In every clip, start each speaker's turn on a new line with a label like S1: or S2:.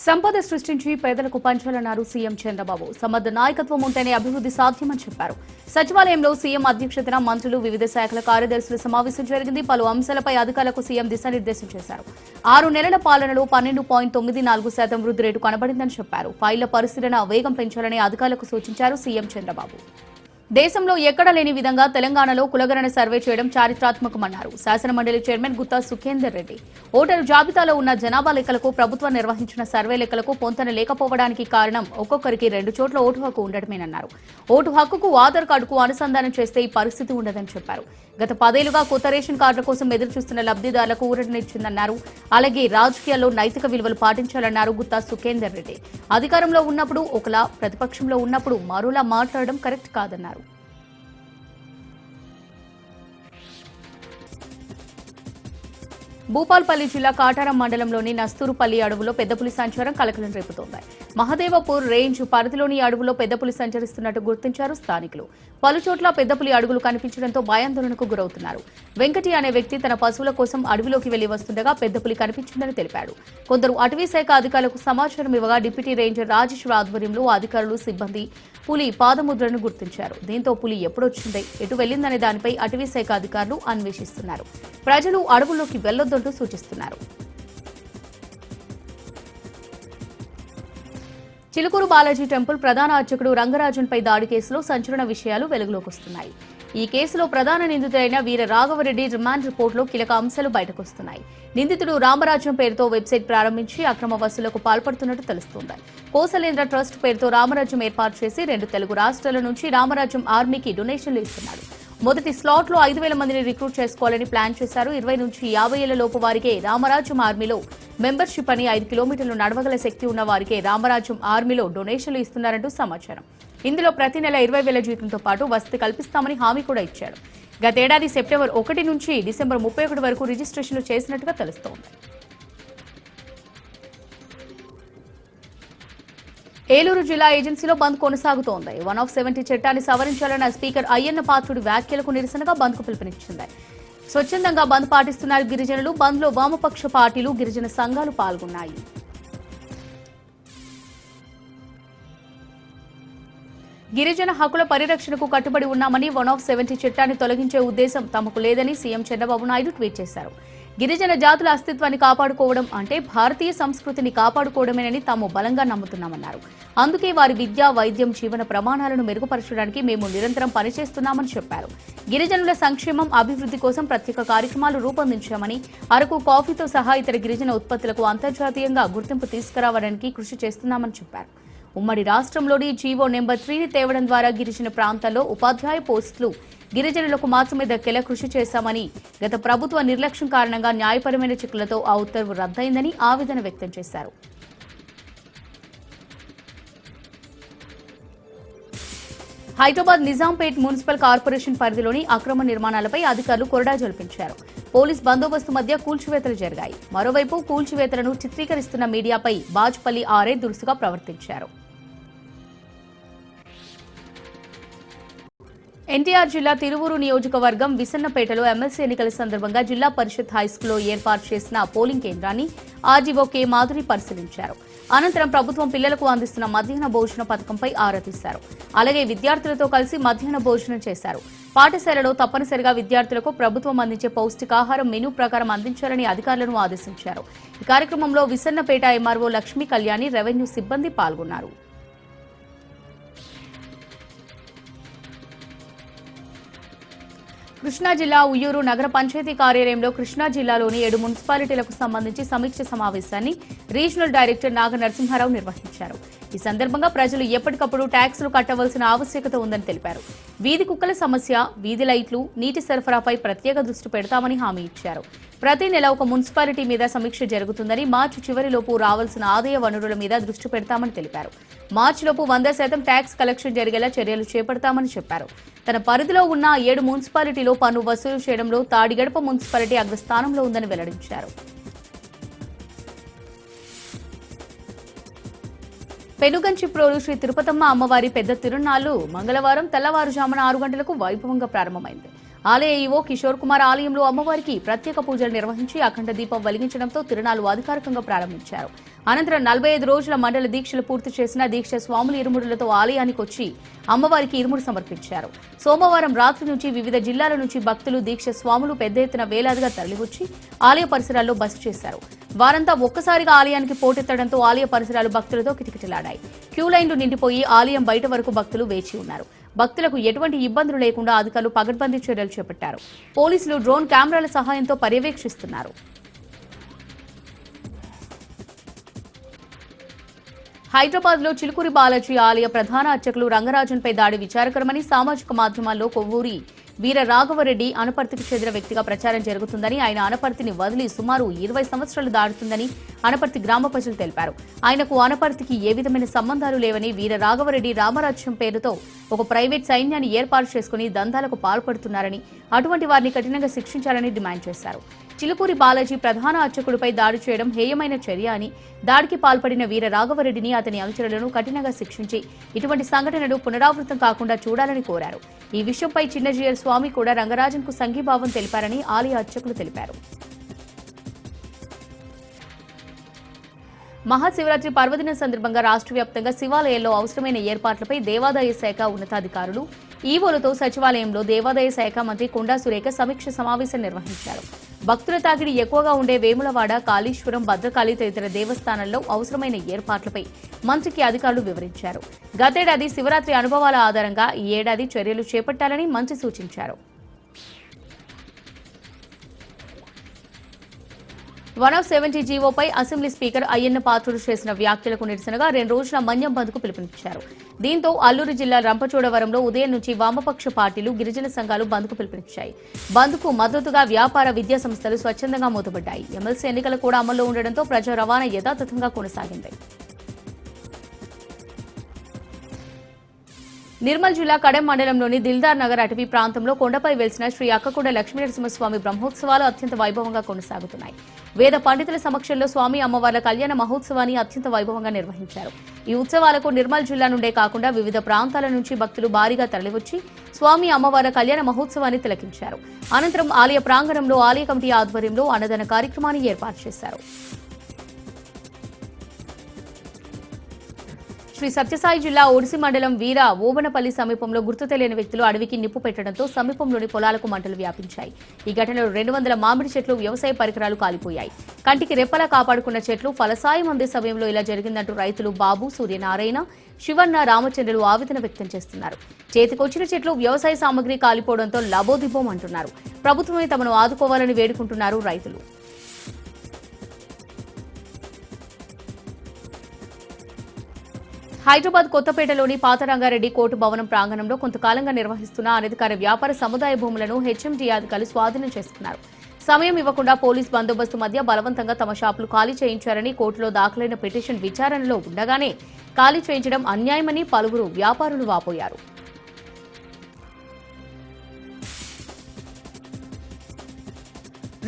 S1: సంపద సృష్టించి పేదలకు పంచాలన్నారు సీఎం చంద్రబాబు. సమర్థ నాయకత్వం ఉంటేనే అభివృద్ధి సాధ్యమని చెప్పారు. సచివాలయంలో సీఎం అధ్యక్షతన మంత్రులు, వివిధ శాఖల కార్యదర్శుల సమావేశం జరిగింది. పలు అంశాలపై అధికారులకు సీఎం దిశానిర్దేశం చేశారు. 6 నెలల పాలనలో 12.94% వృద్ధి రేటు కనబడిందని చెప్పారు. ఫైళ్ల పరిశీలన వేగం పెంచాలని అధికారులకు సూచించారు సీఎం చంద్రబాబు. దేశంలో ఎక్కడా లేని విధంగా తెలంగాణలో కులగణన సర్వే చేయడం చారిత్రాత్మకమన్నారు. శాసనమండలి చైర్మన్ గుత్తా సుఖేందర్ రెడ్డి ఓటరు జాబితాలో ఉన్న జనాభా లెక్కలకు ప్రభుత్వం నిర్వహించిన సర్వే లెక్కలకు పొంతన లేకపోవడానికి కారణం ఒక్కొక్కరికి 2 చోట్ల ఓటు హక్కు ఉండటమేనన్నారు. ఓటు హక్కుకు ఆధార్ కార్డుకు అనుసంధానం చేస్తే ఈ పరిస్థితి ఉండదని చెప్పారు. గత 10 ఏళ్లుగా కొత్త రేషన్ కార్డుల కోసం ఎదురుచూస్తున్న లబ్ధిదారులకు ఊరటనిచ్చిందన్నారు. అలాగే రాజకీయాల్లో నైతిక విలువలు పాటించాలన్నారు గుత్తా సుఖేందర్ రెడ్డి. అధికారంలో ఉన్నప్పుడు ఒకలా, ప్రతిపక్షంలో ఉన్నప్పుడు మరోలా మాట్లాడడం కరెక్ట్ కాదన్నారు. భూపాల్పల్లి జిల్లా కాటారం మండలంలోని నస్తూరుపల్లి అడవులో పెద్దపులి సంచారం కలకలం రేపుతోంది. మహదేవపూర్ రేంజ్ పరిధిలోని అడవులో పెద్దపులి సంచరిస్తున్నట్టు గుర్తించారు స్థానికులు. పలుచోట్ల పెద్దపులి అడుగులు కనిపించడంతో భయాందోళనకు గురవుతున్నారు. వెంకటి అనే వ్యక్తి తన పశువుల కోసం అడవిలోకి వెళ్లి వస్తుండగా పెద్దపులి కనిపించిందని తెలిపాడు. కొందరు అటవీ శాఖ అధికారులకు సమాచారం ఇవ్వగా డిప్యూటీ రేంజర్ రాజేశ్వర ఆధ్వర్యంలో అధికారులు, సిబ్బంది పులి పాదముద్రను గుర్తించారు. దీంతో పులి ఎప్పుడొచ్చింది, ఎటు వెళ్లిందనే దానిపై అటవీ శాఖ అధికారులు అన్వేషిస్తున్నారు. ప్రజలు అడవుల్లోకి వెళ్లొద్దంటూ సూచిస్తున్నారు. చిలుకూరు బాలాజీ టెంపుల్ ప్రధాన అర్చకుడు రంగరాజన్పై దాడి కేసులో సంచలన విషయాలు వెలుగులోకి వస్తున్నాయి. ఈ కేసులో ప్రధాన నిందితుడైన వీర రాఘవరెడ్డి రిమాండ్ రిపోర్టులో కీలక అంశాలు బయటకొస్తున్నాయి. నిందితుడు రామరాజ్యం పేరుతో వెబ్సైట్ ప్రారంభించి అక్రమ వసూళ్లకు పాల్పడుతున్నట్టు తెలుస్తోంది. కోసలేంద్ర ట్రస్ట్ పేరుతో రామరాజ్యం ఏర్పాటు చేసి 2 తెలుగు రాష్ట్రాల నుంచి రామరాజ్యం ఆర్మీకి డొనేషన్లు ఇస్తున్నాడు. మొదటి స్లాట్ లో 5,000 మందిని రిక్రూట్ చేసుకోవాలని ప్లాన్ చేశారు. 20 నుంచి 50 ఏళ్ల లోపు వారికే రామరాజ్యం ఆర్మీలో మెంబర్షిప్ అని, 5 కిలోమీటర్లు నడవగల శక్తి ఉన్న వారికే రామరాజ్యం ఆర్మీలో డొనేషన్లు ఇస్తున్నారంటూ సమాచారం. ఇందులో ప్రతి నెల 20,000 జీతంతో పాటు వసతి కల్పిస్తామని హామీ కూడా ఇచ్చాడు. గతేడాది సెప్టెంబర్ 1 నుంచి డిసెంబర్ 31 వరకు రిజిస్ట్రేషన్లు చేసినట్టుగా తెలుస్తోంది. ఏలూరు జిల్లా ఏజెన్సీలో బంద్ కొనసాగుతోంది. 170 చట్టాన్ని సవరించాలన్న స్పీకర్ అయ్యన్న పాత్రుడి వ్యాఖ్యలకు నిరసనగా బంద్కు పిలుపునిచ్చింది. స్వచ్ఛందంగా బంద్ పాటిస్తున్నారు గిరిజనులు. బంద్లో వామపక్ష పార్టీలు, గిరిజన సంఘాలు పాల్గొన్నాయి. గిరిజన హక్కుల పరిరక్షణకు కట్టుబడి ఉన్నామని 170 చట్టాన్ని తొలగించే ఉద్దేశం తమకు లేదని సీఎం చంద్రబాబు నాయుడు ట్వీట్ చేశారు. గిరిజన జాతుల అస్తిత్వాన్ని కాపాడుకోవడం అంటే భారతీయ సంస్కృతిని కాపాడుకోవడమేనని తాము బలంగా నమ్ముతున్నామన్నారు. అందుకే వారి విద్య, వైద్యం, జీవన ప్రమాణాలను మెరుగుపరచడానికి మేము నిరంతరం పనిచేస్తున్నామని చెప్పారు. గిరిజనుల సంక్షేమం, అభివృద్ధి కోసం ప్రత్యేక కార్యక్రమాలు రూపొందించామని, అరకు కాఫీతో సహా ఇతర గిరిజన ఉత్పత్తులకు అంతర్జాతీయంగా గుర్తింపు తీసుకురావడానికి కృషి చేస్తున్నామని చెప్పారు. ఉమ్మడి రాష్ట్రంలోని జీవో నెంబర్ 3ని తేవడం ద్వారా గిరిజన ప్రాంతాల్లో ఉపాధ్యాయ పోస్టులు గిరిజనులకు మాత్రమే దక్కేలా కృషి చేశామని, గత ప్రభుత్వ నిర్లక్ష్యం కారణంగా న్యాయపరమైన చిక్కులతో ఆ ఉత్తర్వు రద్దయిందని ఆవేదన వ్యక్తం చేశారు. హైదరాబాద్ నిజాంపేట్ మున్సిపల్ కార్పొరేషన్ పరిధిలోని అక్రమ నిర్మాణాలపై అధికారులు కొరడా జల్పించారు. పోలీస్ బందోబస్తు మధ్య కూల్చివేతలు జరిగాయి. మరోవైపు కూల్చివేతలను చిత్రీకరిస్తున్న మీడియాపై బాజ్పల్లి ఆర్ఐ దురుసుగా ప్రవర్తించారు. ఎన్టీఆర్ జిల్లా తిరువూరు నియోజకవర్గం విసన్నపేటలో ఎమ్మెల్సీ ఎన్నికల సందర్భంగా జిల్లా పరిషత్ హైస్కూల్లో ఏర్పాటు చేసిన పోలింగ్ కేంద్రాన్ని ఆర్డీఓ కె మాధురి పరిశీలించారు. అనంతరం ప్రభుత్వం పిల్లలకు అందిస్తున్న మధ్యాహ్న భోజన పథకంపై ఆరా తీశారు. అలాగే విద్యార్థులతో కలిసి మధ్యాహ్న భోజనం చేశారు. పాఠశాలలో తప్పనిసరిగా విద్యార్థులకు ప్రభుత్వం అందించే పౌష్టికాహారం మెనూ ప్రకారం అందించాలని అధికారులను ఆదేశించారు. ఈ కార్యక్రమంలో విసన్నపేట ఎంఆర్ఓ లక్ష్మీ కళ్యాణి, రెవెన్యూ సిబ్బంది పాల్గొన్నారు. కృష్ణా జిల్లా ఉయ్యూరు నగర పంచాయతీ కార్యాలయంలో కృష్ణా జిల్లాలోని 7 మున్సిపాలిటీలకు సంబంధించి సమీక్ష సమావేశాన్ని రీజనల్ డైరెక్టర్ నాగ నరసింహారావు నిర్వహించారు. ఈ సందర్భంగా ప్రజలు ఎప్పటికప్పుడు ట్యాక్సులు కట్టవలసిన ఆవశ్యకత ఉందని తెలిపారు. వీధి కుక్కల సమస్య, వీధి లైట్లు, నీటి సరఫరాపై ప్రత్యేక దృష్టి పెడతామని హామీ ఇచ్చారు. ప్రతి నెల ఒక మున్సిపాలిటీ మీద సమీక్ష జరుగుతుందని, మార్చి చివరిలోపు రావాల్సిన ఆదాయ వనరుల మీద దృష్టి పెడతామని తెలిపారు. మార్చిలోపు 100% ట్యాక్స్ కలెక్షన్ జరిగేలా చర్యలు చేపడతామని చెప్పారు. తన పరిధిలో ఉన్న 7 మున్సిపాలిటీలో పన్ను వసూలు చేయడంలో తాడిగడప మున్సిపాలిటీ అగ్రస్థానంలో ఉందని వెల్లడించారు. పెనుగంచిప్రోలు శ్రీ తిరుపతమ్మ అమ్మవారి పెద్ద తిరునాళ్లు మంగళవారం తెల్లవారుజామున 6 గంటలకు వైభవంగా ప్రారంభమైంది. ఆలయ ఈవో కిషోర్ కుమార్ ఆలయంలో అమ్మవారికి ప్రత్యేక పూజలు నిర్వహించి అఖండ దీపం వెలిగించడంతో తిరునాళ్లు అధికారికంగా ప్రారంభించారు. అనంతరం 45 రోజుల మండల దీక్షలు పూర్తి చేసిన దీక్ష స్వాములు ఇరుముడులతో ఆలయానికి వచ్చి అమ్మవారికి ఇరుముడు సమర్పించారు. సోమవారం రాత్రి నుంచి వివిధ జిల్లాల నుంచి భక్తులు దీక్ష స్వాములు పెద్ద ఎత్తున వేలాదిగా తరలివచ్చి ఆలయ పరిసరాల్లో బస చేశారు. వారంతా ఒక్కసారిగా ఆలయానికి పోటెత్తడంతో ఆలయ పరిసరాలు భక్తులతో కిటకిటలాడాయి. క్యూ లైన్లు నిండిపోయి ఆలయం బయట వరకు భక్తులు వేచి ఉన్నారు. భక్తులకు ఎటువంటి ఇబ్బందులు లేకుండా అధికారులు పకడ్బందీ చర్యలు చేపట్టారు. పోలీసులు డ్రోన్ కెమెరాల సహాయంతో పర్యవేక్షిస్తున్నారు. హైదరాబాద్ లో చిలుకూరి బాలాజీ ఆలయ ప్రధాన అర్చకులు రంగరాజన్పై దాడి విచారకరమని సామాజిక మాధ్యమాల్లో కొవ్వూరి వీర రాఘవరెడ్డి అనపర్తికి చెందిన వ్యక్తిగా ప్రచారం జరుగుతుందని, ఆయన అనపర్తిని వదిలి సుమారు 20 సంవత్సరాలు దాటుతుందని అనపర్తి గ్రామ ప్రజలు తెలిపారు. ఆయనకు అనపర్తికి ఏ విధమైన సంబంధాలు లేవని, వీర రాఘవరెడ్డి రామరాజ్యం పేరుతో ఒక ప్రైవేట్ సైన్యాన్ని ఏర్పాటు చేసుకుని దందాలకు పాల్పడుతున్నారని, అటువంటి వారిని కఠినంగా శిక్షించాలని డిమాండ్ చేశారు. చిలుకూరి బాలాజీ ప్రధాన అర్చకుడిపై దాడి చేయడం హేయమైన చర్య అని, దాడికి పాల్పడిన వీర రాఘవరెడ్డిని అతని అనుచరులను కఠినంగా శిక్షించి ఇటువంటి సంఘటనలు పునరావృతం కాకుండా చూడాలని కోరారు. ఈ విషయంపై చిన్నజీయర్ స్వామి కూడా రంగరాజన్కు సంఘీభావం తెలిపారని ఆలయ అర్చకులు తెలిపారు. మహాశివరాత్రి పర్వదినం సందర్భంగా రాష్ట్ర వ్యాప్తంగా శివాలయాల్లో అవసరమైన ఏర్పాట్లపై దేవాదాయ శాఖ ఉన్నతాధికారులు ఈవోలతో సచివాలయంలో దేవాదాయ శాఖ మంత్రి కొండా సురేఖ సమీక్ష సమావేశం నిర్వహించారు. భక్తుల తాకిడి ఎక్కువగా ఉండే వేములవాడ, కాళేశ్వరం, భద్రకాళి తదితర దేవస్థానాల్లో అవసరమైన ఏర్పాట్లపై మంత్రికి అధికారులు వివరించారు. గతేడాది శివరాత్రి అనుభవాల ఆధారంగా ఈ ఏడాది చర్యలు చేపట్టాలని మంత్రి సూచించారు. 170 జీవోపై అసెంబ్లీ స్పీకర్ అయ్యన్న పాత్రుడు చేసిన వ్యాఖ్యలకు నిరసనగా 2 రోజుల మన్యం బంద్కు పిలుపునిచ్చారు. దీంతో అల్లూరు జిల్లా రంపచోడవరంలో ఉదయం నుంచి వామపక్ష పార్టీలు, గిరిజన సంఘాలు బంద్కు పిలుపునిచ్చాయి. బంద్కు మద్దతుగా వ్యాపార, విద్యా సంస్థలు స్వచ్ఛందంగా మూతపడ్డాయి. ఎమ్మెల్సీ ఎన్నికలు కూడా అమల్లో ఉండడంతో ప్రజా రవాణా యథాతథంగా కొనసాగింది. నిర్మల్ జిల్లా కడెం మండలంలోని దిల్దార్ నగర్ అటవీ ప్రాంతంలో కొండపై వెలిసిన శ్రీ అక్కకొండ లక్ష్మీనరసింహస్వామి బ్రహ్మోత్సవాలు అత్యంత వైభవంగా కొనసాగుతున్నాయి. వేద పండితుల సమక్షంలో స్వామి అమ్మవార్ల కళ్యాణ మహోత్సవాన్ని అత్యంత వైభవంగా నిర్వహించారు. ఈ ఉత్సవాలకు నిర్మల్ జిల్లా నుండే కాకుండా వివిధ ప్రాంతాల నుంచి భక్తులు భారీగా తరలివచ్చి స్వామి అమ్మవార్ల కళ్యాణ మహోత్సవాన్ని తిలకించారు. అనంతరం ఆలయ ప్రాంగణంలో ఆలయ కమిటీ ఆధ్వర్యంలో అన్నదాన కార్యక్రమాన్ని ఏర్పాటు చేశారు. శ్రీ సత్యసాయి జిల్లా ఒడిసి మండలం వీర ఓబనపల్లి సమీపంలో గుర్తు తెలియని వ్యక్తులు అడవికి నిప్పు పెట్టడంతో సమీపంలోని పొలాలకు మంటలు వ్యాపించాయి. ఈ ఘటనలో 200 మామిడి చెట్లు, వ్యవసాయ పరికరాలు కాలిపోయాయి. కంటికి రెప్పలా కాపాడుకున్న చెట్లు ఫలసాయం అందే సమయంలో ఇలా జరిగిందంటూ రైతులు బాబు, సూర్యనారాయణ, శివన్న, రామచంద్రులు ఆవేదన వ్యక్తం చేస్తున్నారు. చేతికొచ్చిన చెట్లు, వ్యవసాయ సామగ్రి కాలిపోవడంతో లబోదిబోం అంటున్నారు. ప్రభుత్వమే తమను ఆదుకోవాలని వేడుకుంటున్నారు రైతులు. హైదరాబాద్ కొత్తపేటలోని పాత రంగారెడ్డి కోర్టు భవనం ప్రాంగణంలో కొంతకాలంగా నిర్వహిస్తున్న అనధికార వ్యాపార సముదాయ భూములను హెచ్ఎండి అధికారులు స్వాధీనం చేసుకున్నారు. సమయం ఇవ్వకుండా పోలీస్ బందోబస్తు మధ్య బలవంతంగా తమ షాపులు ఖాళీ చేయించారని కోర్టులో దాఖలైన పిటిషన్ విచారణలో ఉండగానే ఖాళీ చేయించడం అన్యాయమని పలువురు వ్యాపారులు వాపోయారు.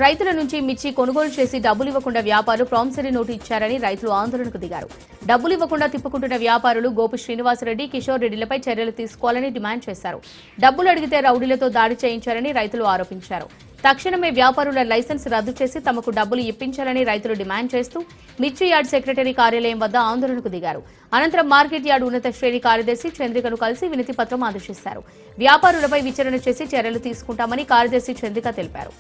S1: రైతుల నుంచి మిర్చి కొనుగోలు చేసి డబ్బులు ఇవ్వకుండా వ్యాపారులు ప్రామిసరీ నోటు ఇచ్చారని రైతులు ఆందోళనకు దిగారు. డబ్బులు ఇవ్వకుండా తిప్పుకుంటున్న వ్యాపారులు గోపి శ్రీనివాసరెడ్డి, కిషోర్ రెడ్డిలపై చర్యలు తీసుకోవాలని డిమాండ్ చేశారు. డబ్బులు అడిగితే రౌడీలతో దాడి చేయించారని రైతులు ఆరోపించారు. తక్షణమే వ్యాపారుల లైసెన్స్ రద్దు చేసి తమకు డబ్బులు ఇప్పించాలని రైతులు డిమాండ్ చేస్తూ మిర్చి యార్డ్ సెక్రటరీ కార్యాలయం వద్ద ఆందోళనకు దిగారు. అనంతరం మార్కెట్ యార్డ్ ఉన్నత శ్రేణి కార్యదర్శి చంద్రికను కలిసి వినతి పత్రం అందజేశారు. వ్యాపారులపై విచారణ చేసి చర్యలు తీసుకుంటామని కార్యదర్శి చంద్రిక తెలిపారు.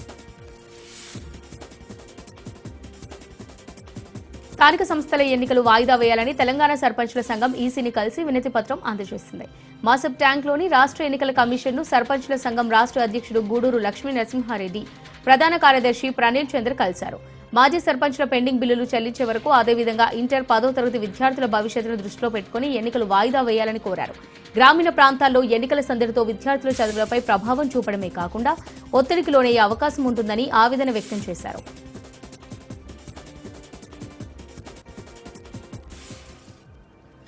S1: స్థానిక సంస్థల ఎన్నికలు వాయిదా వేయాలని తెలంగాణ సర్పంచ్ల సంఘం ఈసీని కలిసి వినతి పత్రం అందజేసింది. మాసబ్ ట్యాంక్లోని రాష్ట్ర ఎన్నికల కమిషన్ను సర్పంచ్ల సంఘం రాష్ట్ర అధ్యక్షుడు గూడూరు లక్ష్మీ నరసింహారెడ్డి, ప్రధాన కార్యదర్శి ప్రణీల్ చంద్ర కలిశారు. మాజీ సర్పంచ్ల పెండింగ్ బిల్లులు చెల్లించే వరకు, అదేవిధంగా ఇంటర్ 10వ తరగతి విద్యార్థుల భవిష్యత్తును దృష్టిలో పెట్టుకుని ఎన్నికలు వాయిదా వేయాలని కోరారు. గ్రామీణ ప్రాంతాల్లో ఎన్నికల సందడితో విద్యార్థుల చదువులపై ప్రభావం చూపడమే కాకుండా ఒత్తిడికి లోనయ్యే అవకాశం ఉంటుందని ఆవేదన వ్యక్తం చేశారు.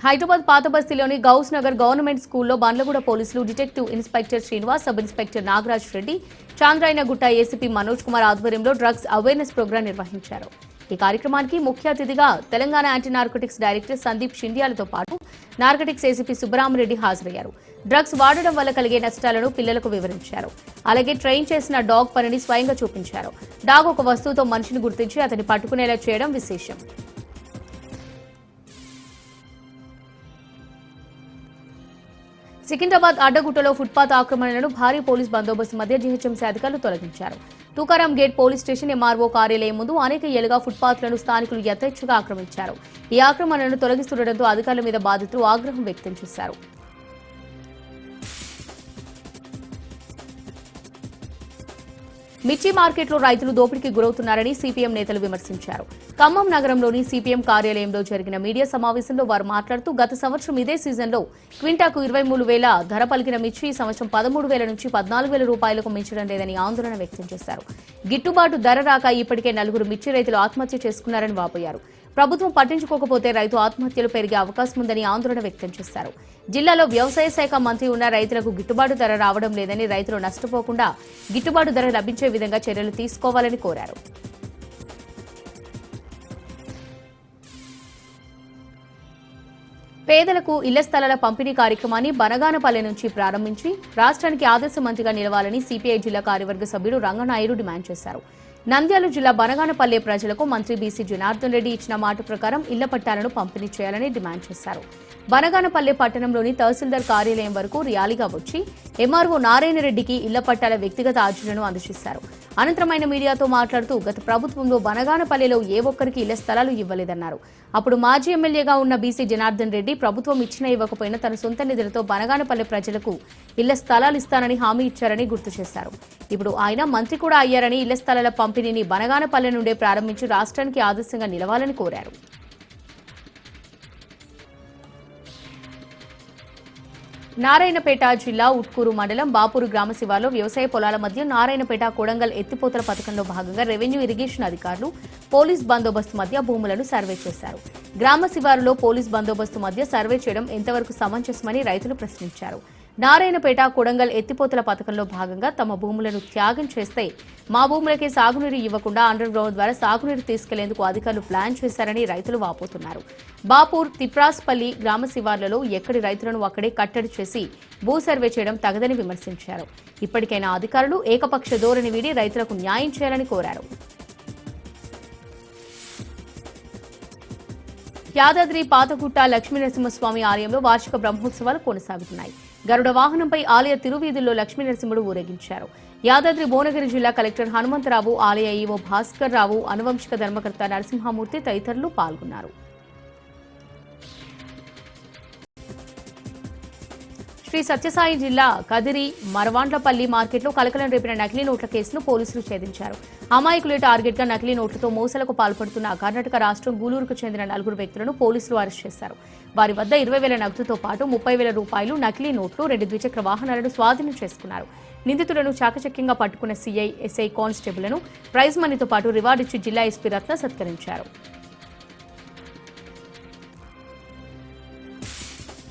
S1: హైదరాబాద్ పాత బస్తీలోని గౌస్ నగర్ గవర్నమెంట్ స్కూల్లో బండ్లగూడ పోలీసులు detective inspector Srinivas, sub inspector Nagaraj Reddy, Chandrayangutta ACP Manoj Kumar ఆధ్వర్యంలో డ్రగ్స్ అవేర్నెస్ ప్రోగ్రాం నిర్వహించారు. ఈ కార్యక్రమానికి ముఖ్య అతిథిగా Telangana anti narcotics director Sandeep షిండియాలతో పాటు నార్కోటిక్స్ ఏసీపీ సుబ్బరామరెడ్డి హాజరయ్యారు. డ్రగ్స్ వాడడం వల్ల కలిగే నష్టాలను పిల్లలకు వివరించారు. అలాగే ట్రైన్ చేసిన డాగ్ పనిని స్వయంగా చూపించారు. డాగ్ ఒక వస్తువుతో మనిషిని గుర్తించి అతన్ని పట్టుకునేలా చేయడం విశేషం. సికింద్రాబాద్ అడ్డగుట్టలో ఫుట్పాత్ ఆక్రమణలను భారీ పోలీస్ బందోబస్తు మధ్య జీహెచ్ఎంసీ అధికారులు తొలగించారు. Tukaram gate police station MRO కార్యాలయం ముందు అనేక ఏళ్లుగా ఫుట్పాత్లను స్థానికులు యథేచ్ఛగా ఆక్రమించారు. ఈ ఆక్రమణలను తొలగిస్తుండటంతో అధికారుల మీద బాధితులు ఆగ్రహం వ్యక్తం చేశారు. మిర్చి మార్కెట్లో రైతులు దోపిడీకి గురవుతున్నారని సిపిఎం నేతలు విమర్శించారు. ఖమ్మం నగరంలోని సిపిఎం కార్యాలయంలో జరిగిన మీడియా సమావేశంలో వారు మాట్లాడుతూ గత సంవత్సరం ఇదే సీజన్లో క్వింటాకు 23,000 ధర పలికిన మిర్చి ఈ సంవత్సరం 13,000 నుంచి 14,000 రూపాయలకు మించడం లేదని ఆందోళన వ్యక్తం చేశారు. గిట్టుబాటు ధర రాక ఇప్పటికే 4 మిర్చి రైతులు ఆత్మహత్య చేసుకున్నారని వాపోయారు. ప్రభుత్వం పట్టించుకోకపోతే రైతు ఆత్మహత్యలు పెరిగే అవకాశం ఉందని ఆందోళన వ్యక్తం చేశారు. జిల్లాలో వ్యవసాయ శాఖ మంత్రి ఉన్న రైతులకు గిట్టుబాటు ధర రావడం లేదని, రైతులు నష్టపోకుండా గిట్టుబాటు ధర లభించే విధంగా చర్యలు తీసుకోవాలని కోరారు. పేదలకు ఇళ్ల స్థలాల పంపిణీ కార్యక్రమాన్ని బనగానపల్లె నుంచి ప్రారంభించి రాష్ట్రానికి ఆదర్శ మంత్రిగా నిలవాలని సిపిఐ జిల్లా కార్యవర్గ సభ్యుడు రంగనాయుడు డిమాండ్ చేశారు. నంద్యాల జిల్లా బనగానపల్లె ప్రజలకు మంత్రి బీసీ జనార్దన్ రెడ్డి ఇచ్చిన మాట ప్రకారం ఇళ్ల పట్టాలను పంపిణీ చేయాలని డిమాండ్ చేశారు. బనగానపల్లె పట్టణంలోని తహసీల్దార్ కార్యాలయం వరకు ర్యాలీగా వచ్చి ఎంఆర్ఓ నారాయణ రెడ్డికి ఇళ్ల పట్టాల వ్యక్తిగత ఆర్జీలను అందజేశారు. అనంతరం ఆయన మీడియాతో మాట్లాడుతూ గత ప్రభుత్వంలో బనగానపల్లెలో ఏ ఒక్కరికి ఇళ్ల స్థలాలు ఇవ్వలేదన్నారు. అప్పుడు మాజీ ఎమ్మెల్యేగా ఉన్న బీసీ జనార్దన్ రెడ్డి ప్రభుత్వం ఇచ్చినా ఇవ్వకపోయినా తన సొంత నిధులతో బనగానపల్లె ప్రజలకు ఇళ్ల స్థలాలు ఇస్తానని హామీ ఇచ్చారని గుర్తు చేశారు. ఇప్పుడు ఆయన మంత్రి కూడా అయ్యారని ఇళ్ల స్థలాల పంపిణీని బనగానపల్లె నుండే ప్రారంభించి రాష్ట్రానికి ఆదర్శంగా నిలవాలని కోరారు. నారాయణపేట జిల్లా ఉట్కూరు మండలం బాపూరు గ్రామ శివార్లో వ్యవసాయ పొలాల మధ్య నారాయణపేట కొడంగల్ ఎత్తిపోతల పథకంలో భాగంగా రెవెన్యూ ఇరిగేషన్ అధికారులు పోలీస్ బందోబస్తు మధ్య భూములను సర్వే చేశారు. గ్రామ శివారులో పోలీస్ బందోబస్తు మధ్య సర్వే చేయడం ఎంతవరకు సమంజసమని రైతులు ప్రశ్నించారు. నారాయణపేట కొడంగల్ ఎత్తిపోతల పథకంలో భాగంగా తమ భూములను త్యాగం చేస్తే మా భూములకే సాగునీరు ఇవ్వకుండా అండర్ గ్రౌండ్ ద్వారా సాగునీరు తీసుకెళ్లేందుకు అధికారులు ప్లాన్ చేశారని రైతులు వాపోతున్నారు. బాపూర్ తిప్రాస్పల్లి గ్రామ శివార్లలో ఎక్కడి రైతులను అక్కడే కట్టడి చేసి భూ సర్వే చేయడం తగదని విమర్శించారు. ఇప్పటికైనా అధికారులు ఏకపక్ష ధోరణి వీడి రైతులకు న్యాయం చేయాలని కోరారు. యాదాద్రి పాతగుట్ట లక్ష్మీనరసింహస్వామి ఆలయంలో వార్షిక బ్రహ్మోత్సవాలు కొనసాగుతున్నాయి. గరుడ వాహనంపై ఆలయ తిరువీధుల్లో లక్ష్మీనరసింహుడు ఊరేగించారు. యాదాద్రి భువనగిరి జిల్లా కలెక్టర్ హనుమంతరావు, ఆలయ ఈవో భాస్కర్ రావు, అనువంశిక ధర్మకర్త నరసింహమూర్తి తదితరులు పాల్గొన్నారు. శ్రీ సత్యసాయి జిల్లా కదిరి మరవాండ్లపల్లి మార్కెట్లో కలకలం రేపిన నకిలీ నోట్ల కేసును పోలీసులు ఛేదించారు. అమాయకులే టార్గెట్గా నకిలీ నోట్లతో మోసాలకు పాల్పడుతున్న కర్ణాటక రాష్ట్రం గూలూరుకు చెందిన 4 వ్యక్తులను పోలీసులు అరెస్ట్ చేశారు. వారి వద్ద 20,000 నగదుతో పాటు 30,000 రూపాయలు, నకిలీ నోట్లు, 2 ద్విచక్ర వాహనాలను స్వాధీనం చేసుకున్నారు. నిందితులను చాకచక్యంగా పట్టుకున్న సీఐ, ఎస్ఐ కానిస్టేబుల్లను ప్రైజ్ మనీతో పాటు రివార్డు ఇచ్చి జిల్లా ఎస్పీ రత్న సత్కరించారు.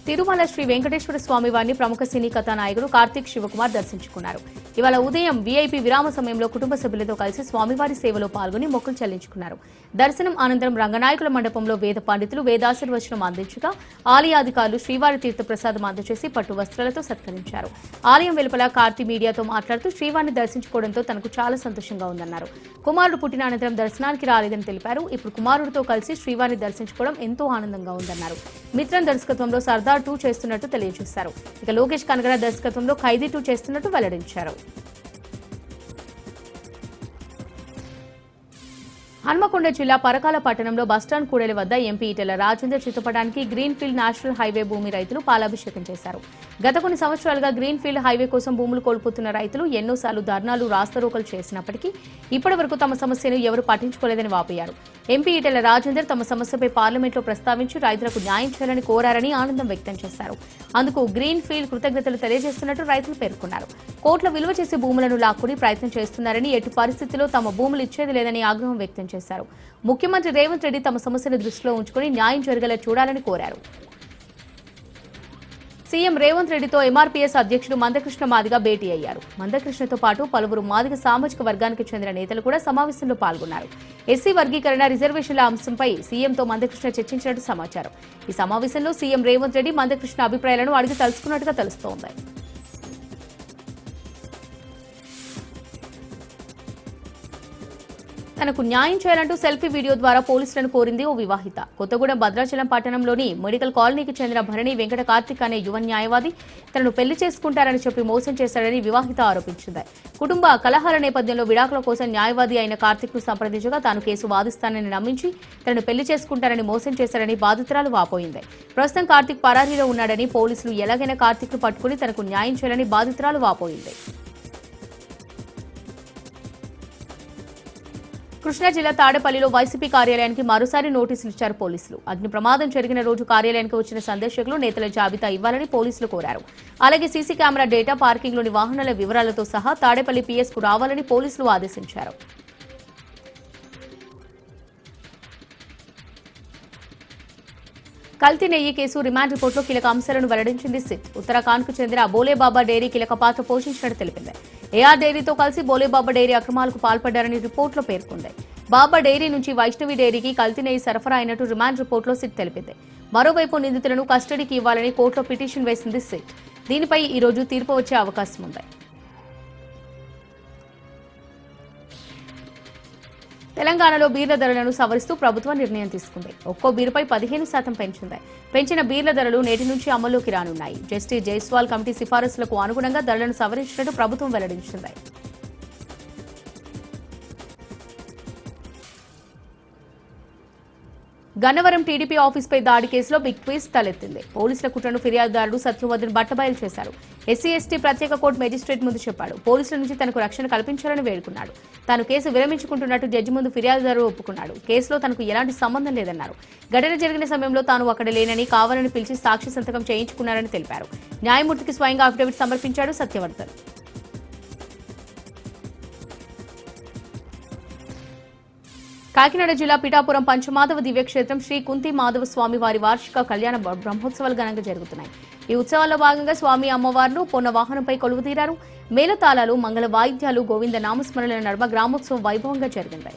S1: తిరుమల శ్రీ వెంకటేశ్వర స్వామి వారిని ప్రముఖ సినీ కథానాయకుడు కార్తీక్ శివకుమార్ దర్శించుకున్నారు. ఇవాళ ఉదయం వీఐపీ విరామ సమయంలో కుటుంబ సభ్యులతో కలిసి స్వామివారి సేవలో పాల్గొని మొక్కులు చెల్లించుకున్నారు. దర్శనం అనంతరం రంగనాయకుల మండపంలో వేద పండితులు వేదాశీర్వచనం అందించగా ఆలయాధికారులు శ్రీవారి తీర్థ ప్రసాదం అందజేసి పట్టు వస్త్రాలతో సత్కరించారు. ఆలయం వెలుపల కార్తీ మీడియాతో మాట్లాడుతూ శ్రీవారిని దర్శించుకోవడంతో తనకు చాలా సంతోషంగా ఉందన్నారు. కుమారుడు పుట్టిన అనంతరం దర్శనానికి రాలేదని తెలిపారు. ఇప్పుడు కుమారుడితో కలిసి శ్రీవారిని దర్శించుకోవడం ఎంతో ఆనందంగా ఉందన్నారు. మిత్రం దర్శకత్వంలో సర్దార్ 2 చేస్తున్నట్టు తెలియజేశారు. ఇక లోకేష్ కనగర దర్శకత్వంలో ఖైదీ 2 చేస్తున్నట్టు వెల్లడించారు. హన్మకొండ జిల్లా పరకాల పట్టణంలో బస్టాండ్ కూడలి వద్ద ఎంపీ ఈటెల రాజేందర్ చిత్రపటానికి గ్రీన్ ఫీల్డ్ నేషనల్ హైవే భూమి రైతులు పాలాభిషేకం చేశారు. గత కొన్ని సంవత్సరాలుగా గ్రీన్ ఫీల్డ్ హైవే కోసం భూములు కోల్పోతున్న రైతులు ఎన్నోసార్లు ధర్నాలు, రాస్తారోకలు చేసినప్పటికీ ఇప్పటి వరకు తమ సమస్యను ఎవరు పట్టించుకోలేదని వాపోయారు. ఎంపీ ఈటెల రాజేందర్ తమ సమస్యపై పార్లమెంట్లో ప్రస్తావించి రైతులకు న్యాయం చేయాలని కోరారని ఆనందం వ్యక్తం చేశారు. అందుకు గ్రీన్ ఫీల్డ్ కృతజ్ఞతలు తెలియజేస్తున్నట్టు రైతులు పేర్కొన్నారు. కోట్ల విలువ చేసే భూములను లాక్కుని ప్రయత్నం చేస్తున్నారని, ఎటు పరిస్థితిలో తమ భూములు ఇచ్చేది లేదని ఆగ్రహం వ్యక్తం చేశారు. ముఖ్యమంత్రి రేవంత్ రెడ్డి తమ సమస్యను దృష్టిలో ఉంచుకుని న్యాయం జరిగేలా చూడాలని కోరారు. సీఎం రేవంత్ రెడ్డితో ఎంఆర్పీఎస్ అధ్యక్షుడు మందకృష్ణ మాదిగ భేటీ అయ్యారు. మందకృష్ణతో పాటు పలువురు మాదిగ సామాజిక వర్గానికి చెందిన నేతలు కూడా సమావేశంలో పాల్గొన్నారు. ఎస్సీ వర్గీకరణ, రిజర్వేషన్ల అంశంపై సీఎంతో మందకృష్ణ చర్చించినట్టు సమాచారం. ఈ సమావేశంలో సీఎం రేవంత్ రెడ్డి మందకృష్ణ అభిప్రాయాలను అడిగి తెలుసుకున్నట్టుగా తెలుస్తోంది. తనకు న్యాయం చేయాలంటూ సెల్ఫీ వీడియో ద్వారా పోలీసులను కోరింది ఓ వివాహిత. కొత్తగూడెం భద్రాచలం పట్టణంలోని మెడికల్ కాలనీకి చెందిన భరణి వెంకట కార్తిక్ అనే యువ న్యాయవాది తనను పెళ్లి చేసుకుంటారని చెప్పి మోసం చేశాడని వివాహిత ఆరోపించింది. కుటుంబ కలహాల నేపథ్యంలో విడాకుల కోసం న్యాయవాది అయిన కార్తిక్ ను సంప్రదించగా తాను కేసు వాదిస్తానని నమ్మించి తనను పెళ్లి చేసుకుంటారని మోసం చేశారని బాధితురాలు వాపోయింది. ప్రస్తుతం కార్తిక్ పరారీలో ఉన్నాడని, పోలీసులు ఎలాగైనా కార్తిక్ ను పట్టుకుని తనకు న్యాయం చేయాలని బాధితురాలు వాపోయింది. కృష్ణా జిల్లా తాడేపల్లిలో వైసీపీ కార్యాలయానికి మరోసారి నోటీసులు ఇచ్చారు పోలీసులు. అగ్ని ప్రమాదం జరిగిన రోజు కార్యాలయానికి వచ్చిన సందర్శకులు నేతల జాబితా ఇవ్వాలని పోలీసులు కోరారు. అలాగే సీసీ కెమెరా డేటా, పార్కింగ్లోని వాహనాల వివరాలతో సహా తాడేపల్లి పీఎస్కు రావాలని పోలీసులు ఆదేశించారు. కల్తీ నెయ్యి కేసు రిమాండ్ రిపోర్టులో కీలక అంశాలను వెల్లడించింది సిట్. ఉత్తరాఖండ్కు చెందిన బోలేబాబా డైరీ కీలక పాత్ర పోషించినట్టు తెలిపింది. ఏఆర్ డైరీతో కలిసి బోలేబాబా డైరీ అక్రమాలకు పాల్పడ్డారని రిపోర్టులో పేర్కొంది. బాబా డైరీ నుంచి వైష్ణవి డైరీకి కల్తీ నెయ్యి సరఫరా అయినట్టు రిమాండ్ రిపోర్టులో సిట్ తెలిపింది. మరోవైపు నిందితులను కస్టడీకి ఇవ్వాలని కోర్టులో పిటిషన్ వేసింది సిట్. దీనిపై ఈ రోజు తీర్పు వచ్చే అవకాశం ఉంది. తెలంగాణలో బీర్ల ధరలను సవరిస్తూ ప్రభుత్వం నిర్ణయం తీసుకుంది. ఒక్కో బీరుపై 15% పెంచింది. పెంచిన బీర్ల ధరలు నేటి నుంచి అమల్లోకి రానున్నాయి. జస్టిస్ జైస్వాల్ కమిటీ సిఫారసులకు అనుగుణంగా ధరలను సవరించినట్టు ప్రభుత్వం వెల్లడించింది. గన్నవరం టీడీపీ ఆఫీస్పై దాడి కేసులో బిగ్ ట్విస్ట్ తలెత్తింది. పోలీసుల కుట్రను ఫిర్యాదుదారుడు సత్యవర్ధన్ బట్టబయలు చేశారు. ఎస్సీ ఎస్టీ ప్రత్యేక కోర్టు మేజిస్ట్రేట్ ముందు చెప్పాడు. పోలీసుల నుంచి తనకు రక్షణ కల్పించాలని వేడుకున్నాడు. తాను కేసు విరమించుకుంటున్నట్టు జడ్జి ముందు ఫిర్యాదుదారుడు ఒప్పుకున్నాడు. కేసులో తనకు ఎలాంటి సంబంధం లేదన్నారు. ఘటన జరిగిన సమయంలో తాను అక్కడ లేనని, కావాలని పిలిచి సాక్షి సంతకం చేయించుకున్నారని తెలిపారు. న్యాయమూర్తికి స్వయంగా అఫిడవిట్ సమర్పించాడు సత్యవర్ధన్. కాకినాడ జిల్లా పిఠాపురం పంచమాధవ దివ్యక్షేత్రం శ్రీ కుంతి మాధవ స్వామి వారి వార్షిక కళ్యాణ బ్రహ్మోత్సవాలు ఘనంగా జరుగుతున్నాయి. ఈ ఉత్సవాల్లో భాగంగా స్వామి అమ్మవార్లు పొన్న వాహనంపై కొలువుతీరారు. మేళతాళాలు, మంగళ వాయిద్యాలు, గోవింద నామస్మరణల నడుమ గ్రామోత్సవం వైభవంగా జరిగింది.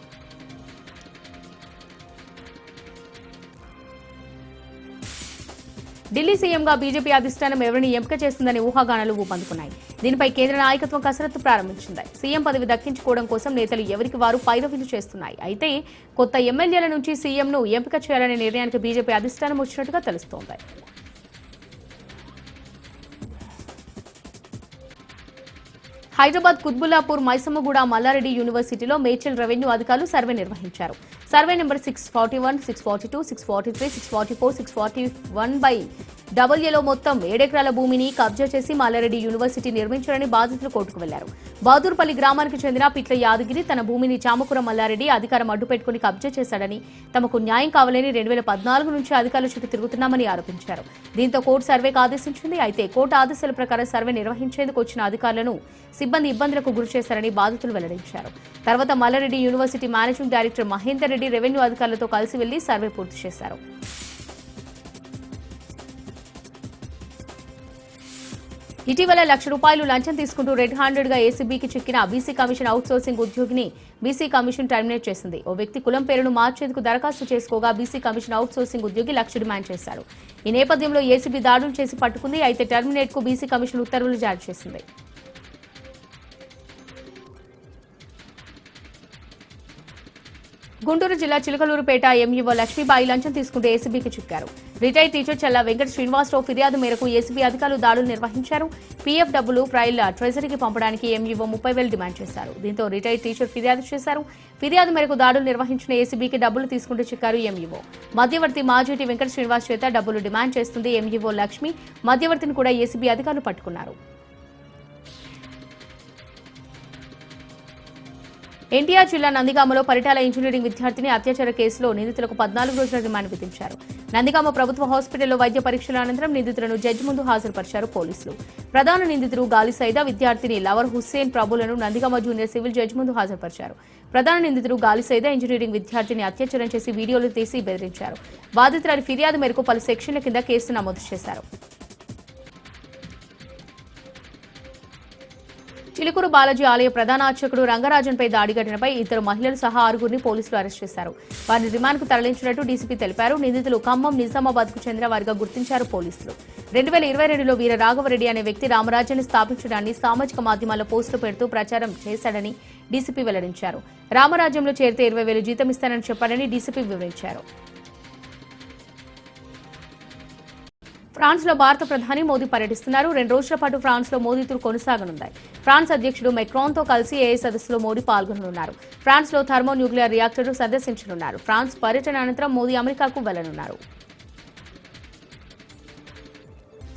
S1: ఢిల్లీ సీఎంగా బీజేపీ అధిష్టానం ఎవరిని ఎంపిక చేస్తుందని ఊహాగానాలు ఊపందుకున్నాయి. దీనిపై కేంద్ర నాయకత్వం కసరత్తు ప్రారంభించింది. సీఎం పదవి దక్కించుకోవడం కోసం నేతలు ఎవరికి వారు పైరవీలు చేస్తున్నాయి. అయితే కొత్త ఎమ్మెల్యేల నుంచి సీఎంను ఎంపిక చేయాలనే నిర్ణయానికి బీజేపీ అధిష్టానం వచ్చినట్టుగా తెలుస్తోంది. హైదరాబాద్ కుత్బుల్లాపూర్, మైసమ్మగూడ, మల్లారెడ్డి యూనివర్సిటీలో మేడ్చల్ రెవెన్యూ అధికారులు సర్వే నిర్వహించారు. సర్వే నెంబర్ 641, 642, 643, 644, 641/WAలో మొత్తం 7 ఎకరాల భూమిని కబ్జా చేసి మల్లారెడ్డి యూనివర్సిటీ నిర్మించారని బాధితులు కోర్టుకు వెళ్లారు. బహదూర్పల్లి గ్రామానికి చెందిన పిట్ల యాదగిరి తన భూమిని చామకూర మల్లారెడ్డి అధికారం అడ్డుపెట్టుకుని కబ్జా చేశాడని, తమకు న్యాయం కావాలని 2014 నుంచి అధికారుల చుట్టూ తిరుగుతున్నామని ఆరోపించారు. దీంతో కోర్టు సర్వేకు ఆదేశించింది. అయితే కోర్టు ఆదేశాల ప్రకారం సర్వే నిర్వహించేందుకు వచ్చిన అధికారులను సిబ్బంది ఇబ్బందులకు గురి చేశారని బాధితులు వెల్లడించారు. తర్వాత Mallareddy university managing director Mahender Reddy revenue అధికారులతో కలిసి వెళ్లి సర్వే పూర్తి చేశారు. ఇటీవల ₹1,00,000 లంచం తీసుకుంటూ రెడ్ హ్యాండెడ్ గా ఏసీబీకి చిక్కిన బీసీ కమిషన్ అవుట్ సోర్సింగ్ ఉద్యోగిని బీసీ కమిషన్ టర్మినేట్ చేసింది. ఓ వ్యక్తి కులం పేరును మార్చేందుకు దరఖాస్తు చేసుకోగా బీసీ కమిషన్ అవుట్ సోర్సింగ్ ఉద్యోగి ₹1,00,000 డిమాండ్ చేశారు. ఈ నేపథ్యంలో ఏసీబీ దాడులు చేసి పట్టుకుంది. అయితే టర్మినేట్ కు బీసీ కమిషన్ ఉత్తర్వులు జారీ చేసింది. గుంటూరు జిల్లా చిలకలూరుపేట ఎంఈఓ లక్ష్మీబాయి లంచం తీసుకుంటూ ఏసీబీకి చిక్కారు. రిటైర్డ్ టీచర్ చల్లా వెంకట శ్రీనివాసరావు ఫిర్యాదు మేరకు ఏసీబీ అధికారులు దాడులు నిర్వహించారు. పీఎఫ్ డబ్బులు ఫైల్ ట్రెజరీకి పంపడానికి ఎంఈఓ 30,000 డిమాండ్ చేశారు. దీంతో రిటైర్డ్ టీచర్ ఫిర్యాదు చేశారు. ఫిర్యాదు మేరకు దాడులు నిర్వహించిన ఏసీబీకి డబ్బులు తీసుకుంటూ చిక్కారు ఎంఈఓ. మధ్యవర్తి మాజీటి వెంకట శ్రీనివాస్ చేత డబ్బులు డిమాండ్ చేస్తుంది ఎంఈఓ లక్ష్మి. మధ్యవర్తిని కూడా ఏసీబీ అధికారులు పట్టుకున్నారు. ఎన్టీఆర్ జిల్లా నందిగామలో పరిటాల ఇంజనీరింగ్ విద్యార్థిని అత్యాచార కేసులో నిందితులకు 14 రోజుల రిమాండ్ విధించారు. నందిగామ ప్రభుత్వ హాస్పిటల్లో వైద్య పరీక్షల అనంతరం నిందితులను జడ్జి ముందు హాజరుపరిచారు పోలీసులు. ప్రధాన నిందితుడు గాలి సైదా, విద్యార్థిని లవర్ హుస్సేన్ ప్రభులను నందిగామ జూనియర్ సివిల్ జడ్జి ముందు హాజరుపరిచారు. ప్రధాన నిందితుడు గాలి సైదా ఇంజనీరింగ్ విద్యార్థిని అత్యాచారం చేసి వీడియోలు తీసి బెదిరించారు. బాధితురాలి ఫిర్యాదు మేరకు పలు సెక్షన్ల కింద కేసు నమోదు చేశారు. చిలుకూరు బాలాజీ ఆలయ ప్రధాన అర్చకుడు రంగరాజన్పై దాడి ఘటనపై ఇద్దరు మహిళలు సహా 6గురిని పోలీసులు అరెస్ట్ చేశారు. వారిని రిమాండ్కు తరలించినట్టు డీసీపీ తెలిపారు. నిందితులు ఖమ్మం, నిజామాబాద్కు చెందిన వారిగా గుర్తించారు పోలీసులు. 2022లో వీర రాఘవరెడ్డి అనే వ్యక్తి రామరాజ్యాన్ని స్థాపించడాన్ని సామాజిక మాధ్యమాల్లో పోస్టులు పెడుతూ ప్రచారం చేశాడని డీసీపీ వెల్లడించారు. రామరాజ్యంలో చేరితే 20,000 జీతం ఇస్తానని చెప్పారని డీసీపీ వివరించారు. ఫ్రాన్స్ లో భారత ప్రధాని మోదీ పర్యటిస్తున్నారు. 2 రోజుల పాటు ఫ్రాన్స్ లో మోదీ టూర్ కొనసాగనుంది. ఫ్రాన్స్ అధ్యక్షుడు మెక్రాన్ తో కలిసి ఏ సదస్సులో మోదీ పాల్గొననున్నారు. ఫ్రాన్స్ లో థర్మో న్యూక్లియర్ రియాక్టర్ సందర్శించనున్నారు. ఫ్రాన్స్ పర్యటన అనంతరం మోదీ అమెరికాకు వెళ్లనున్నారు.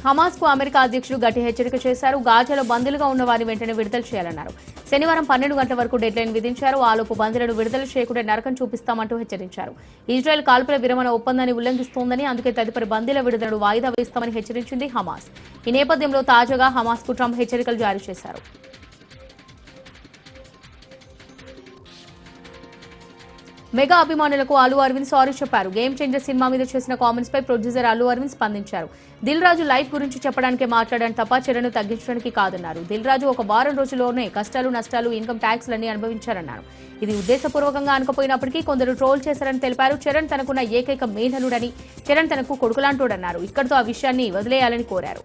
S1: హమాస్ కు అమెరికా అధ్యక్షుడు గట్టి హెచ్చరిక చేశారు. గాజాలో బందీలుగా ఉన్న వారిని వెంటనే విడుదల చేయాలన్నారు. శనివారం 12 గంటల వరకు డెడ్లైన్ విధించారు. ఆలోపు బందీలను విడుదల చేయకుండా నరకం చూపిస్తామంటూ హెచ్చరించారు. ఇజ్రాయెల్ కాల్పుల విరమణ ఒప్పందాన్ని ఉల్లంఘిస్తోందని, అందుకే తదుపరి బందీల విడుదలను వాయిదా వేస్తామని హెచ్చరించింది హమాస్. ఈ నేపథ్యంలో తాజాగా హమాస్ కు ట్రంప్ హెచ్చరికలు జారీ చేశారు. మెగా అభిమానులకు అల్లు అరవింద్ సారీ చెప్పారు. గేమ్ చేంజర్ సినిమా మీద చేసిన కామెంట్స్ పై ప్రొడ్యూసర్ అల్లు అరవింద్ స్పందించారు. దిల్ రాజు లైఫ్ గురించి చెప్పడానికే మాట్లాడాను తప్ప చరణ్ తగ్గించడానికి కాదన్నారు. దిల్ రాజు ఒక వారం రోజుల్లోనే కష్టాలు, నష్టాలు, ఇన్కమ్ ట్యాక్స్లన్నీ అనుభవించారన్నారు. ఇది ఉద్దేశపూర్వకంగా అనుకపోయినప్పటికీ కొందరు ట్రోల్ చేశారని తెలిపారు. చరణ్ తనకున్న ఏకైక మేననుడని, చరణ్ తనకు కొడుకులాంటోడన్నారు. ఇక్కడితో ఆ విషయాన్ని వదిలేయాలని కోరారు.